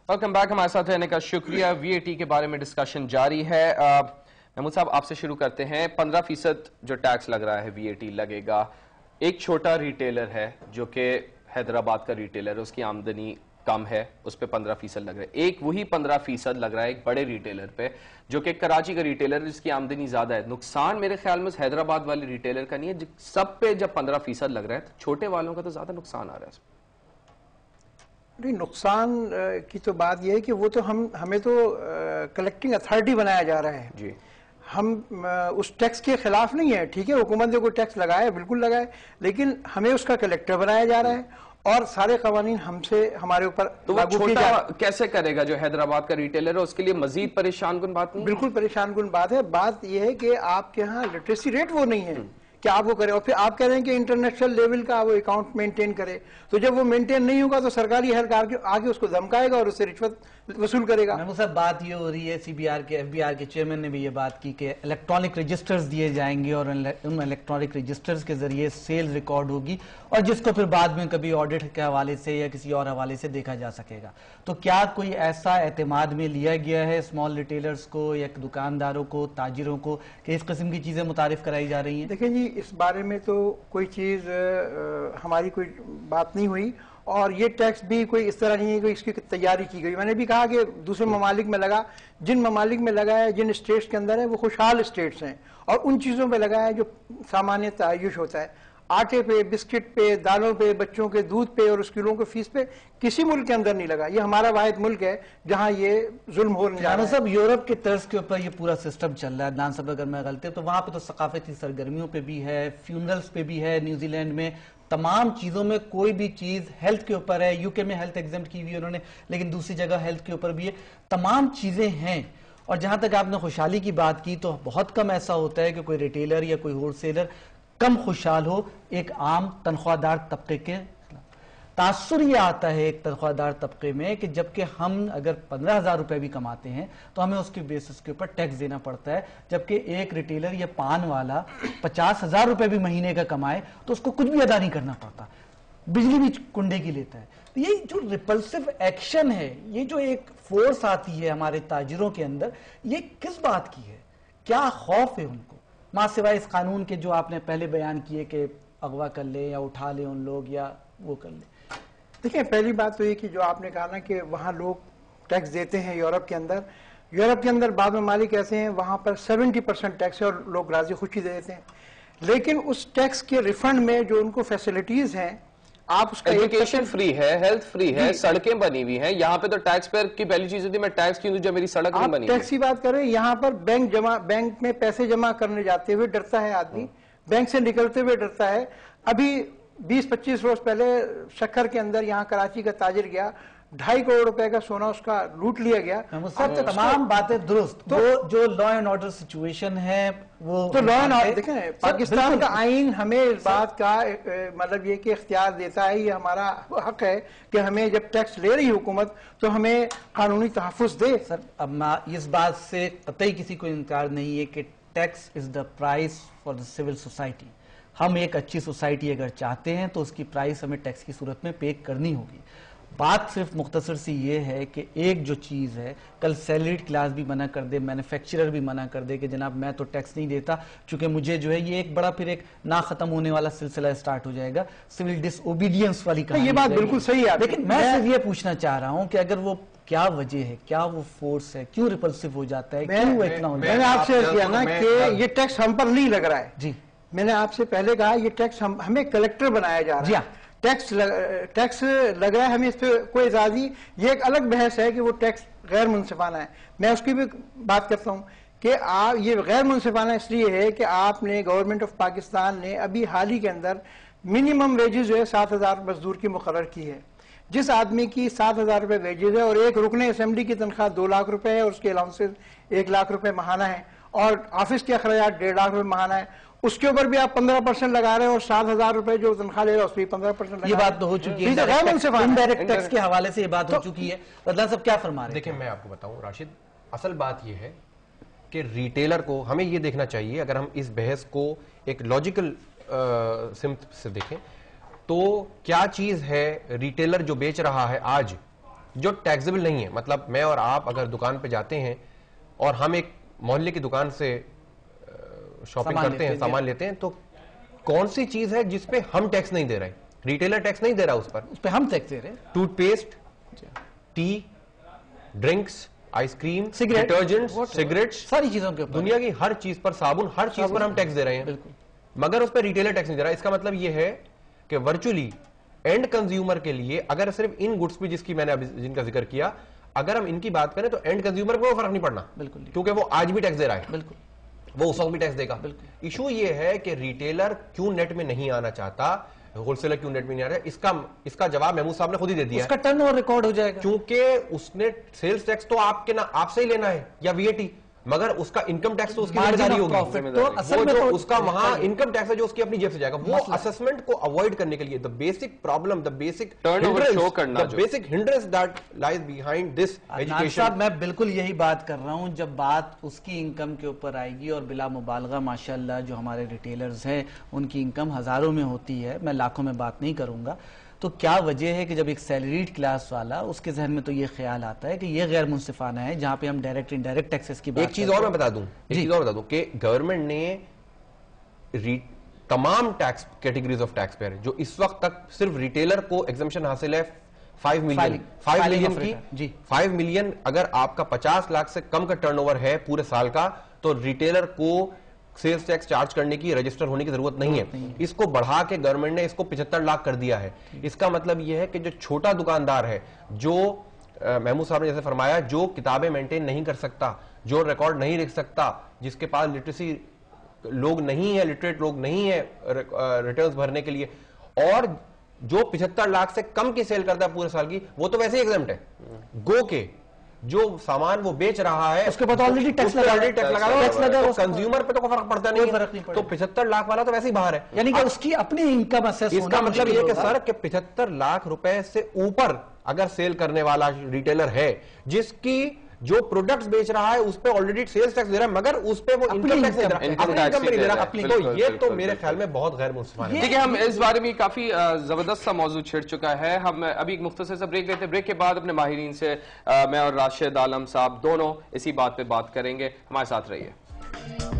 Welcome back. हमारे साथ रहने का शुक्रिया। वीएटी के बारे में डिस्कशन जारी है। महमूद साहब, आपसे शुरू करते हैं। 15% जो टैक्स लग रहा है वीएटी लगेगा। एक छोटा रिटेलर है जो कि हैदराबाद का रिटेलर है, उसकी आमदनी कम है, उस पर 15% लग रहा है। एक वही 15% लग रहा है एक बड़े रिटेलर पे जो कि कराची का रिटेलर है जिसकी आमदनी ज्यादा है। नुकसान मेरे ख्याल में हैदराबाद वाले रिटेलर का नहीं है, सब पे जब 15% लग रहा है तो छोटे वालों का तो ज्यादा नुकसान आ रहा है। नहीं, नुकसान की तो बात यह है कि वो तो हमें तो कलेक्टिंग अथॉरिटी बनाया जा रहा है जी। हम उस टैक्स के खिलाफ नहीं है, ठीक है, हुकूमत ने कोई टैक्स लगाए बिल्कुल लगाए, लेकिन हमें उसका कलेक्टर बनाया जा रहा है और सारे कवानीन हमसे हमारे ऊपर तो वो छोटा कैसे करेगा जो हैदराबाद का रिटेलर है, उसके लिए मजीद परेशान कुन बात नहीं? बिल्कुल परेशान कुन बात है। बात यह है कि आपके यहाँ लिटरेसी रेट वो नहीं है कि आप वो करें, और फिर आप कह रहे हैं कि इंटरनेशनल लेवल का वो अकाउंट मेंटेन करे, तो जब वो मेंटेन नहीं होगा तो सरकारी एहलकार आगे उसको धमकाएगा और उससे रिश्वत वसूल करेगा। महमूद साहब, बात ये हो रही है, सीबीआर के एफबीआर के चेयरमैन ने भी ये बात की कि इलेक्ट्रॉनिक रजिस्टर्स दिए जाएंगे और उन इलेक्ट्रॉनिक रजिस्टर्स के जरिए सेल रिकॉर्ड होगी और जिसको फिर बाद में कभी ऑडिट के हवाले से या किसी और हवाले से देखा जा सकेगा। तो क्या कोई ऐसा एतमाद में लिया गया है स्मॉल रिटेलर्स को या दुकानदारों को, ताजिरों को, कि इस किस्म की चीजें मुतारिफ कराई जा रही हैं? देखिए जी, इस बारे में तो कोई चीज हमारी कोई बात नहीं हुई और ये टैक्स भी कोई इस तरह नहीं है कि इसकी तैयारी की गई। मैंने भी कहा कि दूसरे ममालिक में लगा, जिन ममालिक में लगा है, जिन स्टेट्स के अंदर है वो खुशहाल स्टेट्स हैं और उन चीज़ों पे लगा है जो सामान्य तआयुश होता है। आटे पे, बिस्किट पे, दालों पे, बच्चों के दूध पे और स्कूलों के फीस पे किसी मुल्क के अंदर नहीं लगा। ये हमारा वाहिद मुल्क है जहां ये जुल्म हो रहा है। सब यूरोप के तर्ज के ऊपर ये पूरा सिस्टम चल रहा है। अदनान साहब, अगर मैं गलती तो वहां पे तो सकाफती सरगर्मियों पे भी है, फ्यूनरल्स पे भी है, न्यूजीलैंड में तमाम चीजों में कोई भी चीज हेल्थ के ऊपर है। यूके में हेल्थ एग्जेम्प्ट की हुई है उन्होंने, लेकिन दूसरी जगह हेल्थ के ऊपर भी है। तमाम चीजें हैं। और जहां तक आपने खुशहाली की बात की, तो बहुत कम ऐसा होता है कि कोई रिटेलर या कोई होलसेलर कम खुशहाल हो एक आम तनख्वाहदार तबके के। तासुर यह आता है एक तनख्वाहदार तबके में कि जबकि हम अगर 15,000 रुपए भी कमाते हैं तो हमें उसके बेसिस के ऊपर टैक्स देना पड़ता है, जबकि एक रिटेलर या पान वाला 50,000 रुपए भी महीने का कमाए तो उसको कुछ भी अदा नहीं करना पड़ता, बिजली भी कुंडे की लेता है। तो ये जो रिपल्सिव एक्शन है, ये जो एक फोर्स आती है हमारे ताजिरों के अंदर, ये किस बात की है? क्या खौफ है उनको, मां सिवाय इस कानून के जो आपने पहले बयान किए कि अगवा कर ले या उठा ले उन लोग या वो कर ले? देखिए, पहली बात तो ये कि जो आपने कहा ना कि वहाँ लोग टैक्स देते हैं यूरोप के अंदर बाद में मालिक ऐसे हैं वहाँ पर 70% टैक्स है और लोग राजी खुशी दे देते हैं, लेकिन उस टैक्स के रिफंड में जो उनको फैसिलिटीज हैं, आप उसका एजुकेशन फ्री है, हेल्थ फ्री है, सड़कें बनी हुई हैं। यहाँ पे तो टैक्स पेयर की पहली चीज होती है मैं टैक्स क्यों दूं जब मेरी सड़क नहीं बनी। टैक्स की बात करें, यहाँ पर बैंक में पैसे जमा करने जाते हुए डरता है आदमी, बैंक से निकलते हुए डरता है। अभी 20-25 रोज पहले शक्कर के अंदर यहाँ कराची का ताजिर गया, 2.5 करोड़ रुपए का सोना उसका लूट लिया गया। तो तमाम बातें दुरुस्त, तो जो लॉ एंड ऑर्डर सिचुएशन है वो तो लॉ एंड ऑर्डर देखें, पाकिस्तान का आइन हमें इस बात का मतलब ये कि इख्तियार देता है, ये हमारा हक है कि हमें जब टैक्स ले रही हुकूमत तो हमें कानूनी तहफ़्फ़ुज़ दे। सर, अब इस बात से कतई किसी को इनकार नहीं है कि tax is the price for the civil society. हम एक अच्छी सोसाइटी अगर चाहते हैं तो उसकी प्राइस हमें टैक्स की सूरत में पे करनी होगी। बात सिर्फ मुख्तसर सी ये है कि एक जो चीज़ है, कल सैलरीड क्लास भी मना कर दे, मैन्युफैक्चरर भी मना कर दे कि जनाब मैं तो टैक्स नहीं देता, चूंकि मुझे जो है ये एक बड़ा फिर एक ना खत्म होने वाला सिलसिला स्टार्ट हो जाएगा, सिविल डिसओबीडियंस वाली कहानी। ये बात बिल्कुल सही है, लेकिन मैं सिर्फ ये पूछना चाह रहा हूं कि अगर वो क्या वजह है, क्या वो फोर्स है, क्यों रिपल्सिव हो जाता है, क्यों वो इतना? मैंने आपसे किया ना कि ये टैक्स हम पर नहीं लग रहा है जी। मैंने आपसे पहले कहा ये टैक्स हमें कलेक्टर बनाया जा रहा है। टैक्स लग रहा है हमें, इस पर कोई एजाजी, ये एक अलग बहस है कि वो टैक्स गैर मुनसिफाना है, मैं उसकी भी बात करता हूँ कि आप ये गैर मुनसिफाना इसलिए है कि आपने गवर्नमेंट ऑफ पाकिस्तान ने अभी हाल ही के अंदर मिनिमम वेजेस जो है 7,000 मजदूर की मुकर्रर की है। जिस आदमी की 7,000 रुपये वेजेस है और एक रुकने असेंबली की तनख्वाह 2 लाख रुपए है और उसके अलाउंसेस 1 लाख रुपए महाना है और ऑफिस के अखराजात 1.5 लाख रुपए महाना है, उसके ऊपर भी आप 15% लगा रहे हो और 7,000 रुपए जो तनख्वाह ले रहे हो उस पर 15%। ये बात तो हो चुकी है, इनडायरेक्ट टैक्स के हवाले से ये बात हो चुकी है। अदनान साहब क्या फरमा रहे हैं? देखिए, मैं आपको बताऊं राशिद, असल बात ये है कि रिटेलर को हमें ये देखना चाहिए, अगर हम इस बहस को एक लॉजिकल सिम्त से देखें तो क्या चीज है रिटेलर जो बेच रहा है आज जो टैक्सेबल नहीं है, मतलब मैं और आप अगर दुकान पे जाते हैं और हम एक मोहल्ले की दुकान से शॉपिंग करते हैं, सामान लेते हैं, तो कौन सी चीज है जिसपे हम टैक्स नहीं दे रहे? रिटेलर टैक्स नहीं दे रहा उस पर हम टैक्स दे रहे हैं। Toothpaste, T, drinks, ice cream, detergent, cigarettes, सारी चीजों के ऊपर, दुनिया की हर चीज पर, साबुन, हर चीज पर हम टैक्स दे रहे हैं। बिल्कुल। मगर उस पर रिटेलर टैक्स नहीं दे रहा। इसका मतलब यह है कि वर्चुअली एंड कंज्यूमर के लिए, अगर सिर्फ इन गुड्स पे जिसकी मैंने अभी जिनका जिक्र किया, अगर हम इनकी बात करें तो एंड कंज्यूमर को फर्क नहीं पड़ना, बिल्कुल, क्योंकि वो आज भी टैक्स दे रहा है, बिल्कुल, वो उस वक्त भी टैक्स देगा। इशू ये है कि रिटेलर क्यों नेट में नहीं आना चाहता, होलसेलर क्यों नेट में नहीं आ रहा है? इसका जवाब महमूद साहब ने खुद ही दे दिया। उसका टर्नओवर रिकॉर्ड हो जाएगा, क्योंकि उसने सेल्स टैक्स तो आपसे ही लेना है या वीएटी, मगर उसका इनकम टैक्स तो उसकी जिम्मेदारी होगी। तो असल में जो उसका वहां इनकम टैक्स है जो उसकी अपनी जेब से जाएगा, वो असेसमेंट को अवॉइड करने के लिए the basic problem, the basic turnover show करना, the basic hindrance that lies behind this education. साहब मैं बिल्कुल यही बात कर रहा हूं, जब बात उसकी इनकम के ऊपर आएगी, और बिला मुबालगा माशाल्लाह जो हमारे रिटेलर्स हैं उनकी इनकम हजारों में होती है, मैं लाखों में बात नहीं करूंगा, तो क्या वजह है कि जब एक सैलरीड क्लास वाला, उसके जहन में तो ये ख्याल आता है कि ये गैर मुनसिफाना है, जहां पे हम डायरेक्ट इनडायरेक्ट टैक्सेस की बात। एक चीज और मैं बता दूं, कि गवर्नमेंट ने तमाम tax categories of tax payer जो इस वक्त तक सिर्फ रिटेलर को एग्जम्पशन हासिल है 5 मिलियन की, 5 मिलियन अगर आपका 50 लाख से कम का टर्नओवर है पूरे साल का, तो रिटेलर को सेल्स टैक्स चार्ज करने की, रजिस्टर होने की जरूरत नहीं है। इसको बढ़ा के गवर्नमेंट ने इसको 75 लाख कर दिया है। इसका मतलब यह है कि जो छोटा दुकानदार है, जो महमूद साहब ने जैसे फरमाया, जो किताबें मेंटेन नहीं कर सकता, जो रिकॉर्ड नहीं लिख सकता, जिसके पास लिटरेसी लोग नहीं है, लिटरेट लोग नहीं है रिटर्न्स भरने के लिए, और जो 75 लाख से कम की सेल करता है पूरे साल की, वो तो वैसे ही एग्जम्प्ट है। गो के जो सामान वो बेच रहा है उसके बाद ऑलरेडी टैक्स लगा, कंज्यूमर पे तो कोई फर्क पड़ता नहीं है, तो 75 लाख वाला तो वैसे ही बाहर है। यानी कि उसकी अपनी इनकम असेस होना। इसका मतलब ये कि सर कि 75 लाख रुपए से ऊपर अगर सेल करने वाला रिटेलर है, जिसकी जो प्रोडक्ट्स बेच रहा है उस पे ऑलरेडी सेल्स टैक्स दे रहा है, मगर उस पे वो इनकम टैक्स नहीं दे रहा, अपनी इनकम नहीं दे रहा, तो ये तो मेरे ख्याल में बहुत गैर मुनसिफाना है। ठीक है, हम इस बारे में काफी जबरदस्त सा मौजूद छिड़ चुका है। हम अभी एक मुख्तसर सा ब्रेक लेते हैं, ब्रेक के बाद अपने माहिरीन से मैं और राशिद आलम साहब दोनों इसी बात पे बात करेंगे। हमारे साथ रहिए।